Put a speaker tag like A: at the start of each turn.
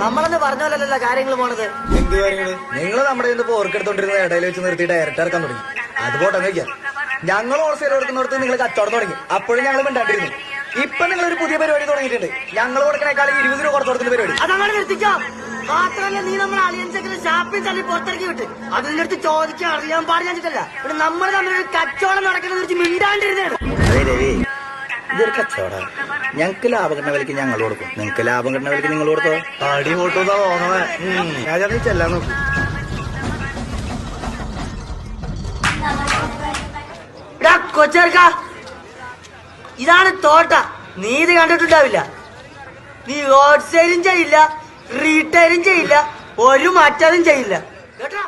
A: നമ്മളെന്ന് പറഞ്ഞ പോലല്ലോ കാര്യങ്ങൾ പോണത്.
B: എന്ത് കാര്യങ്ങള്?
C: നിങ്ങൾ നമ്മുടെ ഇന്ന് ഓർക്കെടുത്തോണ്ടിരുന്ന ഇടയിൽ വെച്ച് നിർത്തി ഡയറക്റ്റ് ഇറക്കാൻ തുടങ്ങി. അതുപോട്ടെ നോക്കിയാ ഞങ്ങൾ ഹോൾസെയിൽ കൊടുക്കുന്നിടത്ത് നിങ്ങൾ കച്ചവടം തുടങ്ങി. അപ്പോഴും ഞങ്ങൾ മിണ്ടാണ്ടിരുന്നു. ഇപ്പൊ നിങ്ങൾ ഒരു പുതിയ പരിപാടി തുടങ്ങിയിട്ടുണ്ട്. ഞങ്ങൾ കൊടുക്കണേക്കാളും 20 രൂപ കൊടുത്തു കൊടുക്കുന്ന പരിപാടി.
A: അതങ്ങനെ നിർത്തിക്കാം. മാത്രമല്ല നീ നമ്മൾ അലിയൻസൊക്കെ ഷാപ്പിൽ തള്ളി പുറത്തിറക്കി വിട്ട് അതിന്റെ അടുത്ത് ചോദിക്കാൻ അറിയാൻ പാടില്ല. ഇവിടെ നമ്മൾ തമ്മിലൊരു കച്ചവടം നടക്കുന്നത് കുറിച്ച് മിണ്ടാണ്ടിരുന്നാണ്.
C: അതെ രവി, ഇതൊരു കച്ചവടം. ഞങ്ങൾക്ക് ലാഭം കിട്ടുന്ന വിലക്ക് ഞങ്ങൾ കൊടുക്കും, നിങ്ങൾക്ക് ലാഭം കിട്ടുന്ന വിലക്ക് നിങ്ങൾ കൊടുത്തോ.
B: അടി പൊട്ടുന്നാ തോന്നണേ. ഞാൻ ചെല്ലാൻ നോക്കും.
A: കൊച്ചേർക്ക, ഇതാണ് തോട്ട. നീ ഇത് കണ്ടിട്ടുണ്ടാവില്ല. നീ ഹോൾസെയിലും ചെയ്യില്ല, റീറ്റെയിലും ചെയ്യില്ല, ഒരു മാറ്റവും ചെയ്യില്ല കേട്ടോ.